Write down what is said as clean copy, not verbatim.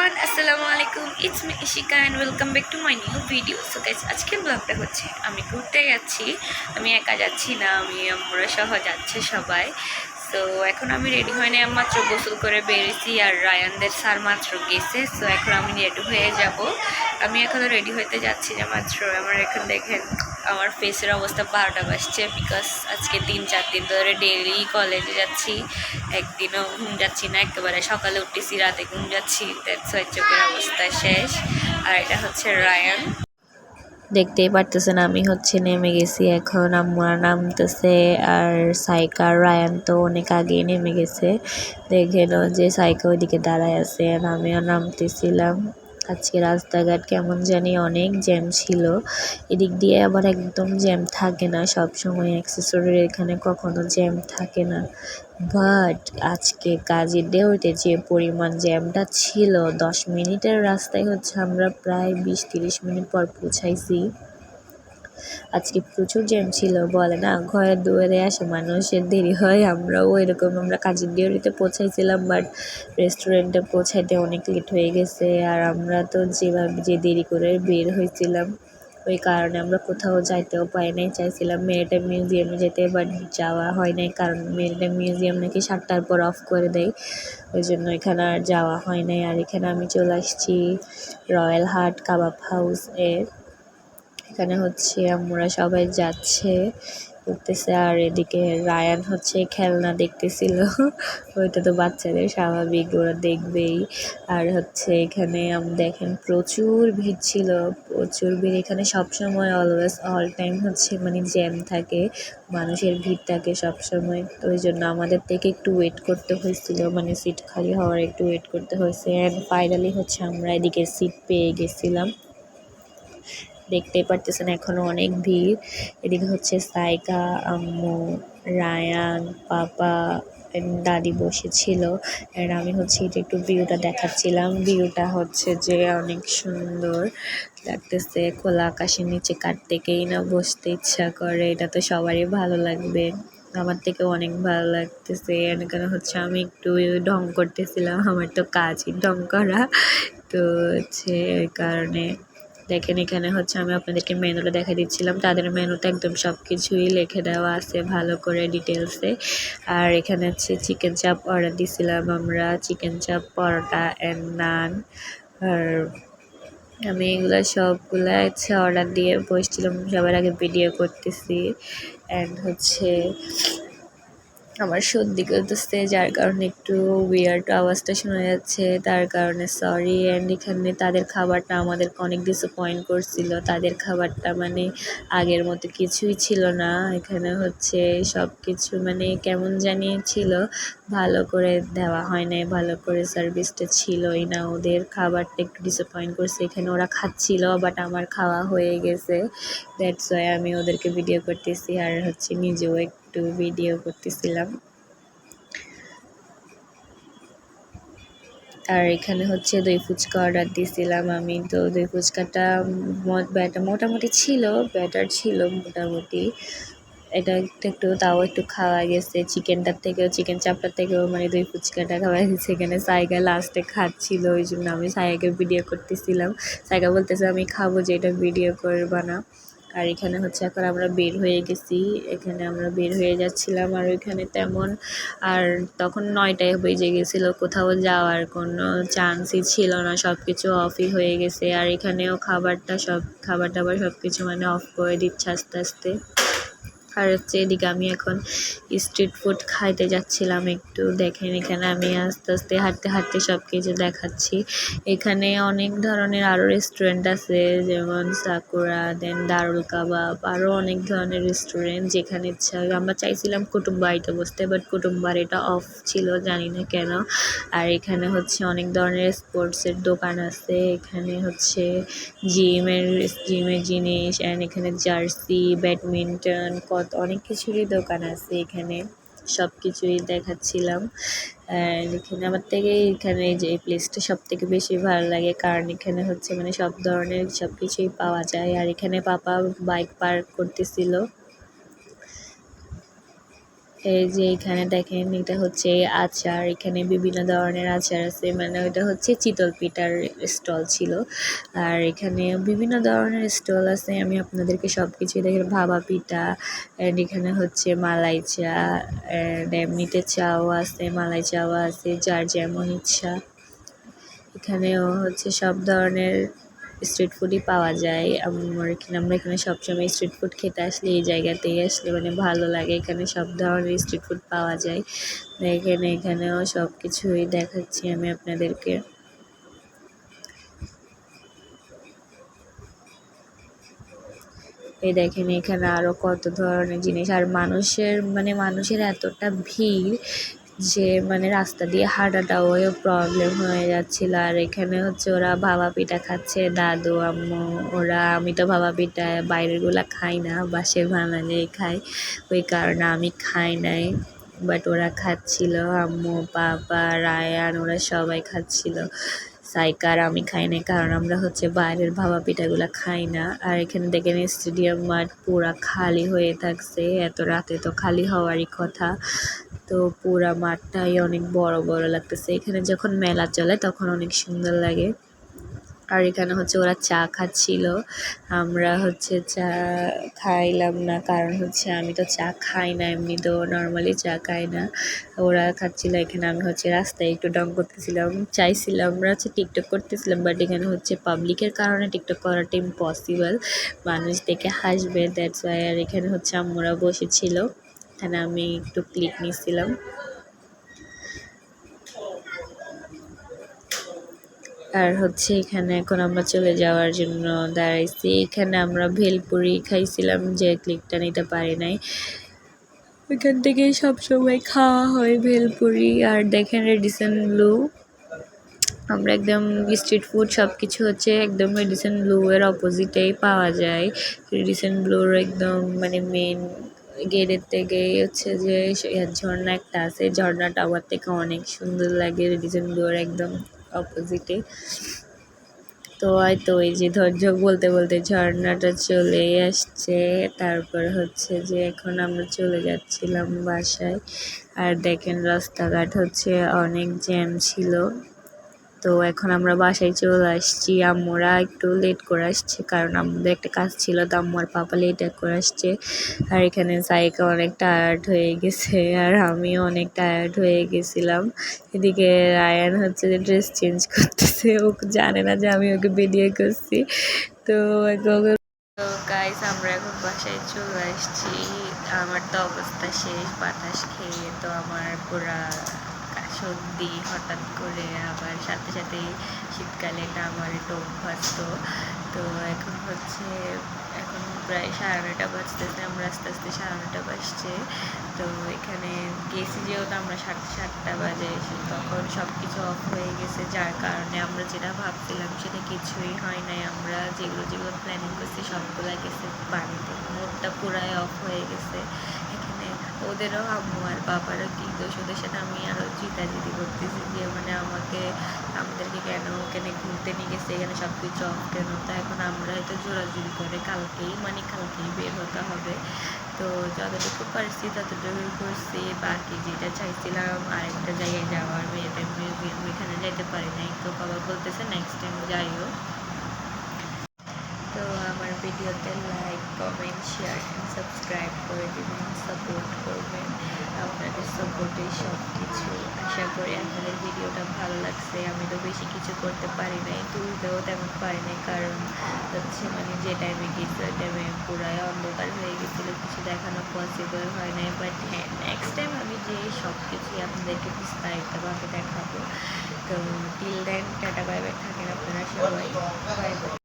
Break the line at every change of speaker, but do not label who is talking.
Everyone, আসসালামু আলাইকুম। It's me Ishika and welcome back to my new video. So guys, আজকের ব্লগটা হচ্ছে আমি ঘুরতে যাচ্ছি। আমি একা যাচ্ছি না, আমরা সহ যাচ্ছে সবাই। সো এখন আমি রেডি হয়ে নিয়ে মাত্র গোসল করে বেরিয়েছি, আর রায়ানদের স্যার মাত্র গেছে। সো এখন আমি রেডি হয়ে যাব। আমি এখনও রেডি হতে যাচ্ছি না মাত্র। আমার এখন দেখেন আমার ফেসের অবস্থা 12টা বাজছে, বিকজ আজকে 3-4 দিন ধরে ডেইলি কলেজে যাচ্ছি, একদিনও ঘুম যাচ্ছি না। একেবারে সকালে উঠতেছি, রাতে ঘুম যাচ্ছি। দ্যাটস ওয়াই চোখের অবস্থা শেষ। আর এটা হচ্ছে রায়ান,
দেখতেই পারতেছেন আমি নেমে গেছি এখন। আম্মুরা নামতেছে, আর সাইকা রায়ান তো অনেক আগেই নেমে গেছে। দেখেন যে সাইকা ওইদিকে দাঁড়ায় আছে, আর আমিও নামতেছিলাম। আজকে রাস্তাঘাট কেমন জানি অনেক জ্যাম ছিল। এদিক দিয়ে আবার একদম জ্যাম থাকে না, সব সময় অ্যাক্সেসরির এখানে কখনো জ্যাম থাকে না। বাট আজকে কাজের ডেউতে যে পরিমাণ জ্যামটা ছিল, 10 মিনিটের রাস্তায় আমরা প্রায় 20-30 মিনিট পর পৌঁছাইছি। আজকে প্রচুর জ্যাম ছিল, বলে না ঘরের দুয়ারে আসে মানুষের দেরি হয়। আমরা কাজের ডিউটিতে পৌঁছাইছিলাম, বাট রেস্টুরেন্টে পৌঁছাইতে অনেক লেট হয়ে গেছে। আর আমরা তো যে দেরি করে বের হয়েছিলাম, ওই কারণে আমরা কোথাও যাইতেও পাই নাই। চাইছিলাম মেরিটাইম মিউজিয়ামে যেতে, বাট যাওয়া হয় নাই, কারণ মেরিটাইম মিউজিয়াম নাকি 7টার পর অফ করে দেয়। ওই জন্য এখানে আর যাওয়া হয় নাই। আর এখানে আমি চলে আসছি রয়্যাল হাট কাবাব হাউস এর। এখানে আমরা সবাই যাচ্ছে করতেছে, আর এদিকে রায়ান খেলনা দেখতেছিল। ওইটা তো বাচ্চাদের স্বাভাবিক, ওরা দেখবেই। আর এখানে দেখেন প্রচুর ভিড় ছিল, প্রচুর ভিড়। এখানে সবসময় অলওয়েজ অল টাইম মানে জ্যাম থাকে, মানুষের ভিড় থাকে সবসময়। তো ওই জন্য আমাদের থেকে একটু ওয়েট করতে হয়েছিল, মানে সিট খালি হওয়ার একটু ওয়েট করতে হয়েছে। অ্যান্ড ফাইনালি আমরা এদিকে সিট পেয়ে গেছিলাম। দেখতেই পারতেছেন এখনো অনেক ভিড়। এদিকে সাইকা, আম্মু, রায়ান, পাপা, দাদি বসেছিল। আর আমি এটা একটু ভিউটা দেখাচ্ছিলাম। ভিউটা যে অনেক সুন্দর লাগতেছে। খোলা আকাশের নিচে কার থেকেই না বসতে ইচ্ছা করে। এটা তো সবারই ভালো লাগবে, আমার থেকে অনেক ভালো লাগতেছে। এখানে আমি একটু ঢং করতেছিলাম, আমার তো কাজই ঢং করা। তো এই কারণে দেখেন এখানে আমি আপনাদেরকে মেনুটা দেখা দিচ্ছিলাম। তাদের মেনুতে একদম সব কিছুই লিখে দেওয়া আছে ভালো করে ডিটেলসে। আর এখানে চিকেন চাপ অর্ডার দিছিলাম আমরা, চিকেন চাপ, পরোটা অ্যান্ড নান। আর আমি এগুলো সবগুলা অর্ডার দিয়ে বসছিলাম, সবার আগে ভিডিও করতেছি। অ্যান্ড আমার সর্দি করতেছে, যার কারণে একটু উইয়ার্ড আওয়াজটা শোনা যাচ্ছে, তার কারণে সরি। অ্যান্ড এখানে তাদের খাবারটা আমাদেরকে অনেক ডিসঅ্যাপয়েন্ট করছিল। তাদের খাবারটা মানে আগের মতো কিছুই ছিল না। এখানে সব কিছু মানে কেমন জানি ছিল, ভালো করে দেওয়া হয় নাই, ভালো করে সার্ভিসটা ছিলই না। ওদের খাবারটা একটু ডিসঅ্যাপয়েন্ট করছে। এখানে ওরা খাচ্ছিল, বাট আমার খাওয়া হয়ে গেছে। দ্যাটস ওয়াই আমি ওদেরকে ভিডিও করতেছি, আর নিজেও একটু ভিডিও করতেছিলাম। আর এখানে দই ফুচকা অর্ডার দিয়েছিলাম আমি। তো দই ফুচকাটা মোটামুটি ছিল, ব্যাটার ছিল মোটামুটি। এটা একটু তাও একটু খাওয়া গেছে। চিকেন চাপটার থেকেও মানে দই ফুচকাটা খাওয়া গেছে। এখানে সাইগা লাস্টে খাচ্ছিল, ওই জন্য আমি সাইগাকে ভিডিও করতেছিলাম। সাইগা বলতেছে আমি খাবো, যে এটা ভিডিও করবা না। আর এখানে এখন আমরা বের হয়ে গেছি, এখানে আমরা বের হয়ে যাচ্ছিলাম। আর ওইখানে তেমন, আর তখন 9টায় বেজে গেছিলো, কোথাও যাওয়ার কোনো চান্সই ছিল না, সব কিছু অফই হয়ে গেছে। আর এখানেও খাবার টাবার সব কিছু মানে অফ করে দিচ্ছে আস্তে আস্তে। আর এদিকে আমি এখন স্ট্রিট ফুড খাইতে যাচ্ছিলাম একটু। দেখেন এখানে আমি আস্তে আস্তে হাঁটতে হাঁটতে সব কিছু দেখাচ্ছি। এখানে অনেক ধরনের আরও রেস্টুরেন্ট আছে, যেমন সাকুরা, দেন দারুল কাবাব, আরও অনেক ধরনের রেস্টুরেন্ট, যেখানে ইচ্ছা আমরা চাইছিলাম কুটুমবাড়িতে বসতে, বাট কুটুমবাড়িটা অফ ছিল, জানি না কেন। আর এখানে অনেক ধরনের স্পোর্টসের দোকান আছে। এখানে জিমের জিনিস, অ্যান্ড এখানে জার্সি, ব্যাডমিন্টন, অনেক কিছুরই দোকান আছে এখানে। সব কিছুই দেখাচ্ছিলাম। এখানে আমার থেকে যে এই প্লেসটা সব থেকে বেশি ভালো লাগে, কারণ এখানে মানে সব ধরনের সব কিছুই পাওয়া যায়। আর এখানে পাপা বাইক পার্ক করতেছিল। এই যে এখানে দেখেন এটা হচ্ছে আচার, এখানে বিভিন্ন ধরনের আচার আছে, মানে ওইটা হচ্ছে চিতল পিঠার স্টল ছিল। আর এখানে বিভিন্ন ধরনের স্টল আছে, আমি আপনাদেরকে সব কিছুই দেখেন, ভাপা পিঠা, অ্যান্ড এখানে হচ্ছে মালাই চা, অ্যান্ড এমনিতে চাও আছে, মালাই চাও আছে, যার যেমন ইচ্ছা। এখানেও হচ্ছে সব ধরনের স্ট্রিট ফুডই পাওয়া যায়। আমরা এখানে সবসময় স্ট্রিট ফুড খেতে আসলে এই জায়গাতেই আসলে মানে ভালো লাগে, এখানে সব ধরনের স্ট্রিট ফুড পাওয়া যায়। এখানেও সব কিছুই দেখাচ্ছি আমি আপনাদেরকে। এই দেখেন এখানে আরো কত ধরনের জিনিস, আর মানুষের এতটা ভিড় যে মানে রাস্তা দিয়ে হাঁটাটাও প্রবলেম হয়ে যাচ্ছিল। আর এখানে হচ্ছে ওরা ভাপা পিঠা খাচ্ছে, দাদু আম্মু ওরা। আমি তো ভাপা পিঠা বাইরেরগুলা খাই না, বাসায় বানালেই খাই, ওই কারণে আমি খাই নাই। বাট ওরা খাচ্ছিল, আম্মু পাপা রায়ান ওরা সবাই খাচ্ছিল। সাইকার আমি খাই না, কারণ আমরা হচ্ছে বাইরের ভাপা পিঠাগুলো খাই না। আর এখানে দেখেন স্টেডিয়াম মাঠ পুরা খালি হয়ে থাকছে, এত রাতে তো খালি হওয়ারই কথা। তো পুরা মাঠটাই অনেক বড় বড় লাগতেছে, এখানে যখন মেলা চলে তখন অনেক সুন্দর লাগে। আর এখানে হচ্ছে ওরা চা খাচ্ছিল, আমরা হচ্ছে চা খাইলাম না, কারণ হচ্ছে আমি তো চা খাই না, এমনি তো নর্মালি চা খাই না। ওরা খাচ্ছিল, এখানে আমি হচ্ছে রাস্তায় একটু ডং করতেছিলাম, চাইছিলাম আমরা হচ্ছে টিকটক করতেছিলাম, বাট এখানে হচ্ছে পাবলিকের কারণে টিকটক করাটা ইম্পসিবল, মানুষ দেখে হাসবে, দ্যাটস ওয়াই। আর এখানে হচ্ছে আম্মুরা বসেছিল, এখানে আমি একটু ক্লিক নিচ্ছিলাম। আর হচ্ছে এখানে এখন আমরা চলে যাওয়ার জন্য দাঁড়াইছি, এখানে আমরা ভেলপুরি খাইছিলাম, যে ক্লিকটা নিতে পারি নাই। এখান থেকে সবসময় খাওয়া হয় ভেলপুরি। আর দেখেন রেডিসন ব্লু, আমরা একদম স্ট্রিট ফুড সব কিছু হচ্ছে একদম রেডিসন ব্লু এর অপোজিটেই পাওয়া যায়। রেডিসন ব্লুর একদম মানে মেন গেটের থেকে হচ্ছে যে ঝর্ণা একটা আছে, ঝর্ণাটা আমার থেকে অনেক সুন্দর লাগে, রেডিসন ব্লুর একদম অপোজিটে। তো হয়তো এই যে ধৈর্য বলতে বলতে ঝর্ণাটা চলে আসছে, তারপর হচ্ছে যে এখন আমরা চলে যাচ্ছিলাম বাসায়। আর দেখেন রাস্তাঘাট হচ্ছে অনেক জ্যাম ছিল, তো এখন আমরা বাসায় চলে আসছি। আম্মুরা একটু লেট করে আসছে, কারণ আমাদের একটা কাজ ছিল, তো আম্মু আর পাপা লেট করে আসছে। আর এখানে সাইকা অনেক টায়ার্ড হয়ে গেছে, আর আমিও অনেক টায়ার্ড হয়ে গেছিলাম। এদিকে রায়ান হচ্ছে যে ড্রেস চেঞ্জ করতেছে, ও জানে না যে আমি ওকে ভিডিও করছি। তো গাইস আমরা এখন বাসায় চলে আসছি, আমার তো অবস্থা শেষ বাতাস খেয়ে, তো আমার পুরা সর্দি হঠাৎ করে, আবার সাথে সাথে শীতকালে এটা আমার একটু অভ্যস্ত। তো এখন হচ্ছে এখন প্রায় 9:30 বাজতেছে, আমরা আস্তে আস্তে 9:30 বাজছে। তো এখানে গেছি যেহেতু আমরা 7:30 বাজে, তখন সব কিছু অফ হয়ে গেছে, যার কারণে আমরা যেটা ভাবছিলাম সেটা কিছুই হয় নাই। আমরা যেগুলো যেগুলো প্ল্যানিং করছি সবগুলো গেছে পানিতে, মোডটা পুরাই অফ হয়ে গেছে। এখানে ওদেরও আম্মু আর বাবারও কি দোষ, ওদের সাথে আমি আরও জিতাজিতি করতেছি যে মানে আমাদেরকে কেন ওখানে ঘুরতে নিয়ে গেছে, এখানে সব কিছু অফ কেন। তো এখন আমরা হয়তো জোরাজুরি করে কালকেই বের হতে হবে। তো যতটুকু পারছি ততটুকু করছি, বাকি যেটা চাইছিলাম আরেকটা জায়গায় যাওয়ার, মেয়েদের মিউজিয়াম, এখানে যাইতে পারি নাই। তো বাবা বলতেছে নেক্সট টাইম যাইও। তো আমার ভিডিওতে like comment share and subscribe করে দেবেন, সাপোর্ট করবেন, আপনাদের সাপোর্টেই সব কিছু। আশা করি আপনাদের ভিডিওটা ভালো লাগছে। আমি তো বেশি কিছু করতে পারি নাই, তুলতেও তেমন পারি নাই, কারণ হচ্ছে মানে যে টাইমে গেছি ওই টাইমে পুরাই অন্ধকার হয়ে গেছিলো, কিছু দেখানো পসিবল হয় নাই। বাট হ্যাঁ, নেক্সট টাইম আমি যে সব কিছুই আপনাদেরকে বিস্তারিতভাবে দেখাবো। তো till then tata bye bye, থাকেন আপনারা সবাই, বাই বাই।